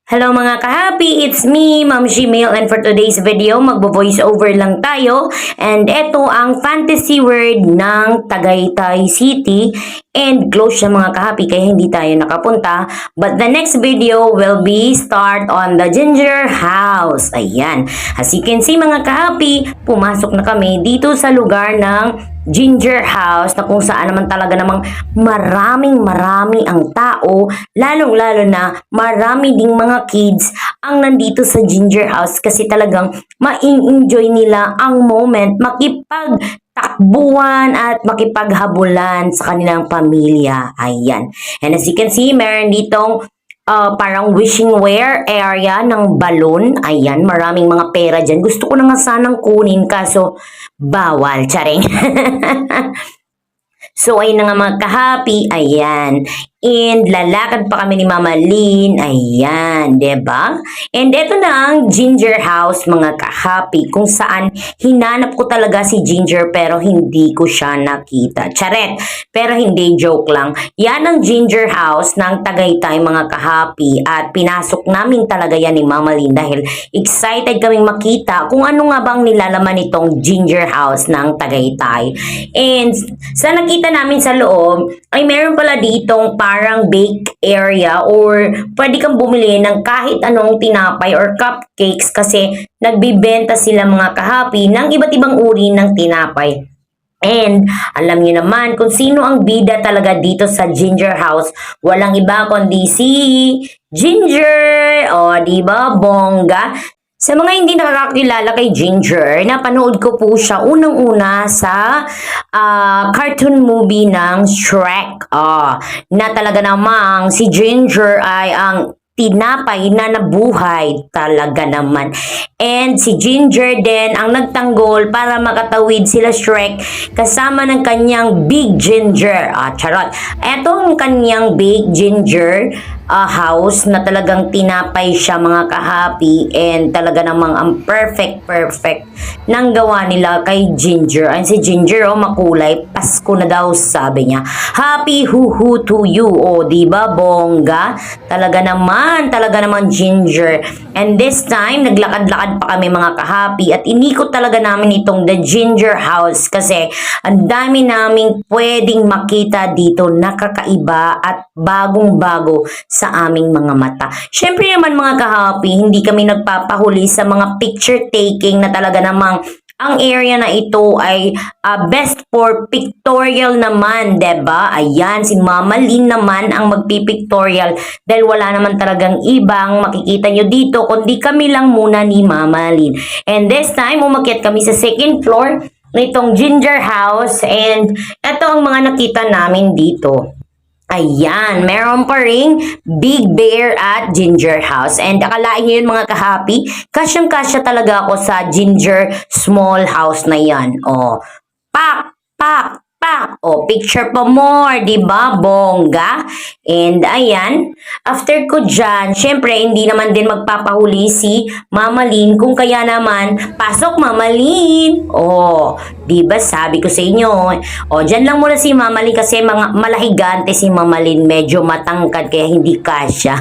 Hello mga ka-happy, it's me, Ma'am Gmail, and for today's video, magbo-voice over lang tayo. And ito ang fantasy word ng Tagaytay City and close siya mga ka-happy kaya hindi tayo nakapunta. But the next video will be start on the ginger house. Ayan. As you can see mga ka-happy, pumasok na kami dito sa lugar ng ginger house na kung saan naman talaga namang marami ang tao, lalong-lalo na marami ding mga kids ang nandito sa ginger house kasi talagang ma-enjoy nila ang moment, makipagtakbuhan at makipaghabulan sa kanilang pamilya. Ayan. And as you can see, meron ditong parang wishing wear area ng balon. Ayan, maraming mga pera dyan. Gusto ko na nga sanang kunin kaso bawal. Charing. So, ayun na nga mga ka-happy. Ayan. And lalakad pa kami ni Mama Lynn. Ayan, diba? And eto na ang ginger house mga ka-happy kung saan hinanap ko talaga si Ginger pero hindi ko siya nakita. Charet! Pero hindi, joke lang. Yan ang ginger house ng Tagaytay mga ka-happy at pinasok namin talaga yan ni Mama Lynn dahil excited kaming makita kung ano nga bang nilalaman nitong ginger house ng Tagaytay. And sa nakita namin sa loob ay meron pala ditong parang bake area or pwede kang bumili ng kahit anong tinapay or cupcakes kasi nagbibenta sila mga ka-happy ng iba't ibang uri ng tinapay. And alam niyo naman kung sino ang bida talaga dito sa ginger house. Walang iba kundi si Ginger. O, diba? Bongga. Sa mga hindi nakakakilala kay Ginger, napanood ko po siya unang-una sa cartoon movie ng Shrek. Na talaga namang si Ginger ay ang tinapay na nabuhay talaga naman. And si Ginger din ang nagtanggol para makatawid sila Shrek kasama ng kanyang Big Ginger. Charot. Etong kanyang Big Ginger house na talagang tinapay siya mga ka-happy and talaga namang ang perfect nang gawa nila kay Ginger. Ay si Ginger makulay, Pasko na daw sabi niya. Happy hu to you. Diba bongga? Talaga naman Ginger. And this time naglakad-lakad pa kami mga ka-happy at inikot talaga namin itong the ginger house kasi ang dami naming pwedeng makita dito na kakaiba at bagong-bago sa aming mga mata. Syempre naman mga ka-happy, hindi kami nagpapahuli sa mga picture taking na talaga namang ang area na ito ay best for pictorial naman, diba? Ayan, si Mama Lynn naman ang magpipictorial dahil wala naman talagang ibang makikita nyo dito kundi kami lang muna ni Mama Lynn. And this time, umakyat kami sa second floor nitong ginger house and ito ang mga nakita namin dito. Ayan, meron pa ring Big Bear at Ginger House. And akalain nyo yun mga ka-happy, kasyang-kasya talaga ako sa Ginger Small House na yan. Pak! Picture pa more, diba? Bongga. And ayan, after ko dyan, syempre hindi naman din magpapahuli si Mama Lynn kung kaya naman, pasok Mama Lynn. Diba sabi ko sa inyo, dyan lang muna si Mama Lynn kasi malahigante si Mama Lynn, medyo matangkad kaya hindi kasya.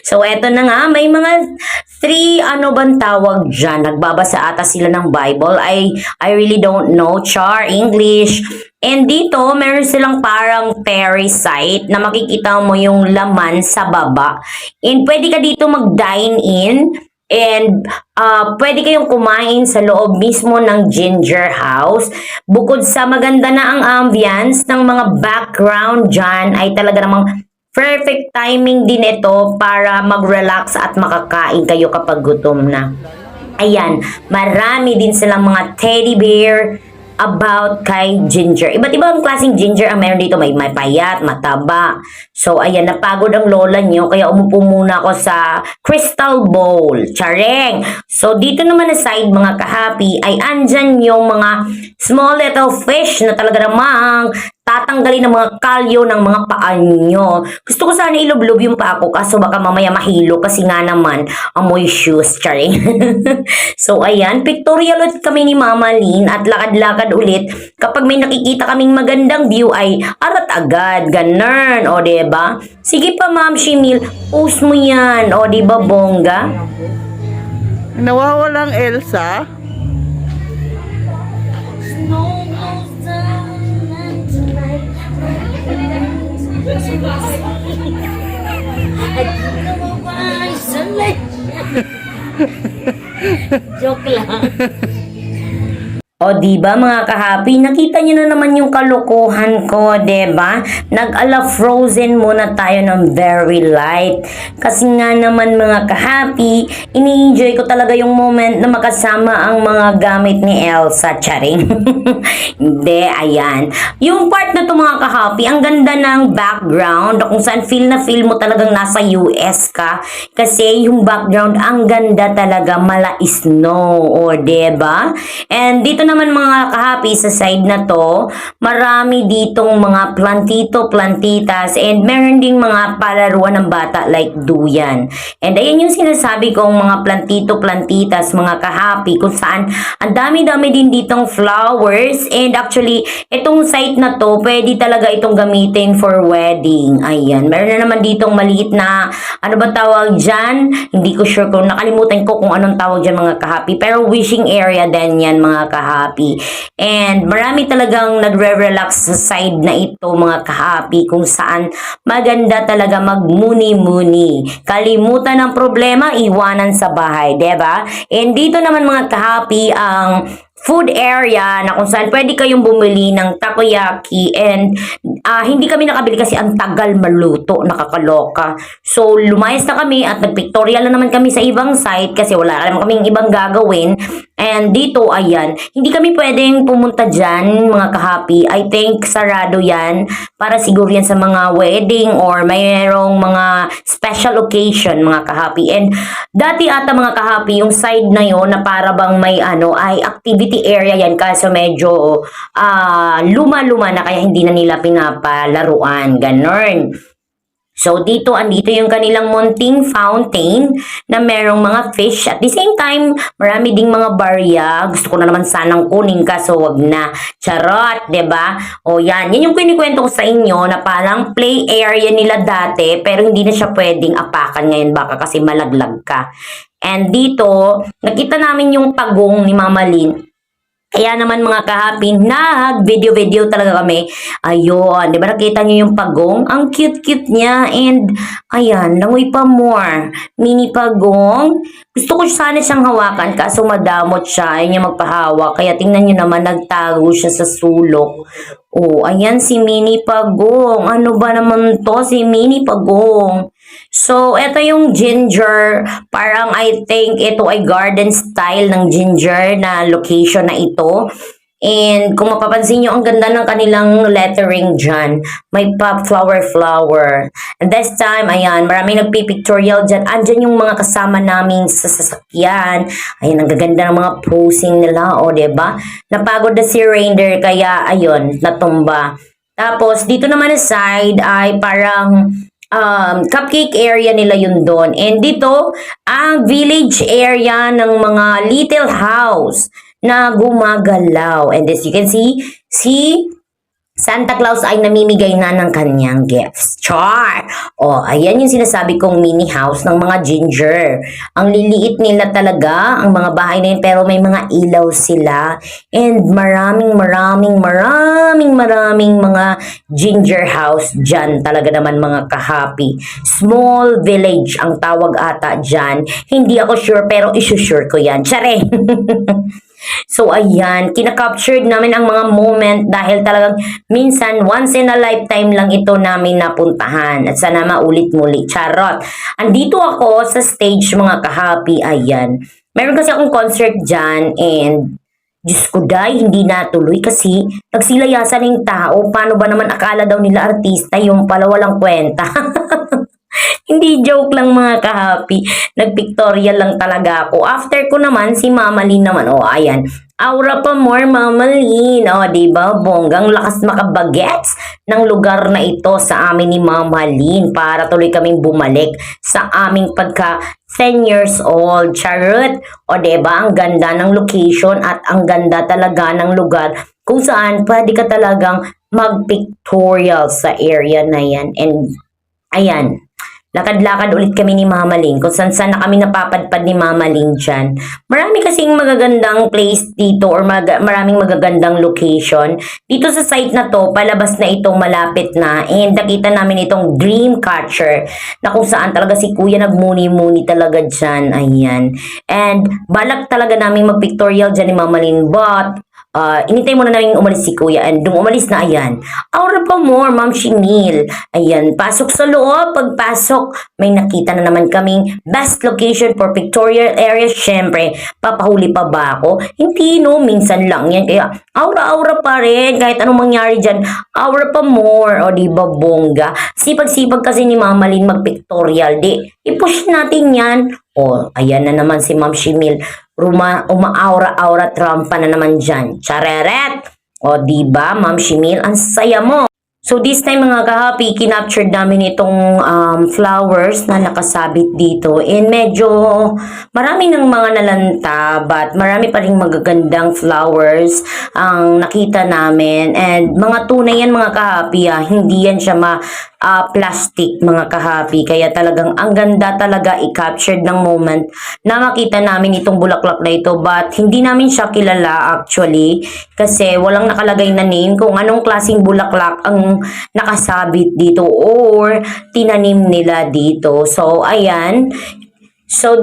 So eto na nga, may mga 3, ano bang tawag dyan? Nagbabasa ata sila ng Bible. I really don't know, char, English. And dito, meron silang parang fairy site na makikita mo yung laman sa baba. And pwede ka dito mag-dine in. And pwede kayong kumain sa loob mismo ng ginger house. Bukod sa maganda na ang ambience ng mga background dyan, ay talaga namang perfect timing din ito para mag-relax at makakain kayo kapag gutom na. Ayan, marami din silang mga teddy bear about kay Ginger. Iba't ibang klaseng ginger ang meron dito. May payat, mataba. So, ayan, napagod ang lola nyo. Kaya umupo muna ako sa crystal bowl. Chareng! So, dito naman na side mga ka-happy ay andyan yung mga small little fish na talaga namang tatanggalin ng mga kalyo ng mga paa nyo. Gusto ko sana ilublob yung paa ko kaso baka mamaya mahilo kasi nga naman amoy shoes, charing. So ayan, pictorial ulit kami ni Mama Lynn at lakad-lakad ulit. Kapag may nakikita kaming magandang view ay arat agad, ganun, o diba? Sige pa Ma'am Shimil, post mo yan, o diba bongga? Nawawalang Elsa. Joke lang. O diba mga kahapi, nakita nyo na naman yung kalokohan ko, diba? Nag-ala frozen muna tayo ng very light. Kasi nga naman mga kahapi, ini-enjoy ko talaga yung moment na makasama ang mga gamit ni Elsa, charing. Hindi, ayan. Yung part na to mga kahapi, ang ganda ng background, kung saan feel na feel mo talagang nasa US ka. Kasi yung background, ang ganda talaga, mala snow, o diba? And dito naman mga kahapi sa side na to, marami ditong mga plantito, plantitas, and meron ding mga palaruan ng bata like duyan. And ayan yung sinasabi kong mga plantito, plantitas, mga kahapi, kung saan ang dami-dami din ditong flowers. And actually, itong site na to, pwede talaga itong gamitin for wedding. Ayan, meron na naman ditong maliit na, ano ba tawag dyan? Hindi ko sure kung nakalimutan ko kung anong tawag dyan mga kahapi. Pero wishing area din yan mga kahapi. And marami talagang nagre-relax sa side na ito mga kahapi kung saan maganda talaga magmuni-muni. Kalimutan ng problema, iwanan sa bahay, diba? And dito naman mga kahapi ang food area na kung saan pwede kayong bumili ng takoyaki and hindi kami nakabili kasi ang tagal maluto, nakakaloka. So lumayas na kami at nagpictorial na naman kami sa ibang site kasi wala naman kaming ibang gagawin. And dito, ayan, hindi kami pwedeng pumunta dyan, mga kahapi. I think sarado yan para siguro yan sa mga wedding or mayroong mga special occasion, mga kahapi. And dati ata mga kahapi, yung side na yon na para bang may ay activity area yan kaso medyo luma-luma na kaya hindi na nila pinapalaruan. Ganon. So, andito yung kanilang munting fountain na merong mga fish. At the same time, marami ding mga barya. Gusto ko na naman sanang kunin kaso wag na. Charot, ba? Diba? O yan, yan yung kinikwento ko sa inyo na parang play area nila dati pero hindi na siya pwedeng apakan ngayon baka kasi malaglag ka. And dito, nakita namin yung pagong ni Mama Lynn. Kaya naman mga kahapi, nag-video-video talaga kami. Ayun, di ba nakita niyo yung pagong? Ang cute-cute niya and ayan, langoy pa more. Mini pagong. Gusto ko sana siyang hawakan kaso madamot siya. Ayaw niya magpahawak. Kaya tingnan niyo naman, nagtago siya sa sulok. Oh, ayan si Mini Pagong. Ano ba naman to si Mini Pagong? So, ito yung ginger. Parang I think ito ay garden style ng ginger na location na ito. And kung mapapansin nyo, ang ganda ng kanilang lettering dyan. May pop flower. And this time, ayan, maraming nagpipictorial dyan. Andyan yung mga kasama namin sa sasakyan. Ayan, ang gaganda ng mga posing nila. O, diba? Napagod na si Reindeer, kaya, ayun, natumba. Tapos, dito naman sa side ay parang cupcake area nila yun doon. And dito, ang village area ng mga little house na gumagalaw. And as you can see, si Santa Claus ay namimigay na ng kanyang gifts. Char! O, ayan yung sinasabi kong mini house ng mga ginger. Ang liliit nila talaga, ang mga bahay na yun, pero may mga ilaw sila. And maraming mga ginger house dyan. Talaga naman mga kahapi. Small village ang tawag ata dyan. Hindi ako sure, pero isusure ko yan. Chare! So, ayan, kinakaptured namin ang mga moment dahil talagang minsan, once in a lifetime lang ito namin napuntahan. At sana maulit muli. Charot! Andito ako sa stage mga kahapi, ayan. Meron kasi akong concert dyan and Diyos ko day, hindi natuloy kasi nagsilayasan ng tao. Paano ba naman akala daw nila artista yung pala walang kwenta? Hindi joke lang mga kahapi. Nagpictorial lang talaga ako. After ko naman, si Mama Lynn naman, oh ayan, Aura pa more, Mama Lynn. O, diba? Bonggang lakas makabagets ng lugar na ito sa amin ni Mama Lynn para tuloy kaming bumalik sa aming pagka 10 years old. Charot! O, diba? Ang ganda ng location at ang ganda talaga ng lugar kung saan pwede ka talagang mag-pictorial sa area na yan. And, ayan, lakad-lakad ulit kami ni Mama Lynn kung saan na kami napapadpad ni Mama Lynn dyan. Marami kasing magagandang place dito or maraming magagandang location. Dito sa site na to, palabas na ito, malapit na. And nakita namin itong dream catcher na kung saan talaga si Kuya nagmuni-muni talaga dyan. Ayan. And balak talaga namin mag-pictorial dyan ni Mama Lynn. But inintay muna namin umalis si Kuya and nung umalis na, ayan, aura pa more, Ma'am Chinil. Ayan, pasok sa loob. Pagpasok, may nakita na naman kaming best location for pictorial area. Syempre, papahuli pa ba ako? Hindi, no, minsan lang yan. Kaya, aura-aura pa rin. Kahit anong mangyari dyan, aura pa more. O, di ba, bongga? Sipag-sipag kasi ni Mama Lynn mag-pictorial. Di, i-push natin yan. O, ayan na naman si Ma'am Shimil. Uma-aura-aura trampa na naman dyan. Chareret! O, diba, Ma'am Shimil? Ang saya mo. So, this time mga ka-happy, kinaptured namin itong flowers na nakasabit dito. And medyo marami ng mga nalanta, but marami pa rin magagandang flowers ang nakita namin. And mga tunay yan mga ka-happy, hindi yan siya plastic mga ka-happy. Kaya talagang ang ganda talaga i-captured ng moment na makita namin itong bulaklak na ito. But hindi namin siya kilala actually kasi walang nakalagay na name kung anong klaseng bulaklak ang nakasabit dito or tinanim nila dito. So, ayan. So,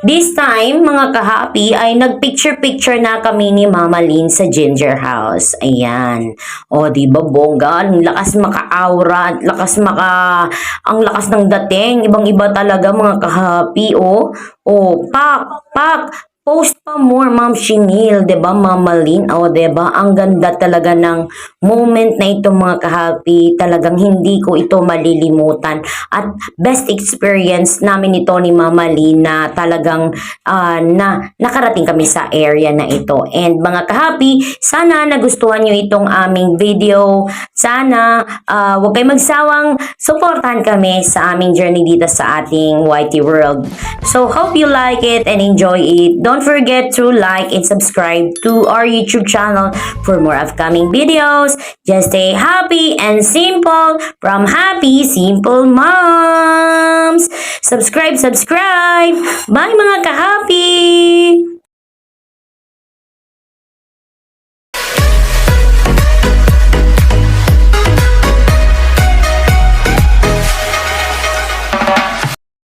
this time, mga ka-happy, ay nag-picture-picture na kami ni Mama Lynn sa Ginger House. Ayan. O, di ba, bongga? Ang lakas maka-aura, ang lakas ng dating. Ibang-iba talaga, mga ka-happy. O, pak, post pa more, Ma'am Chinil, 'di ba, Mama Lynn? O, 'di ba? Ang ganda talaga ng moment na ito, mga ka-happy. Talagang hindi ko ito malilimutan. At best experience namin ito ni Mama Lynn na talagang nakarating kami sa area na ito. And mga ka-happy, sana nagustuhan nyo itong aming video. Sana huwag kayong magsawang supportahan kami sa aming journey dito sa ating YT World. So, hope you like it and enjoy it. Don't forget to like and subscribe to our YouTube channel for more upcoming videos. Just stay happy and simple from Happy Simple Moms. Subscribe. Bye mga ka-happy!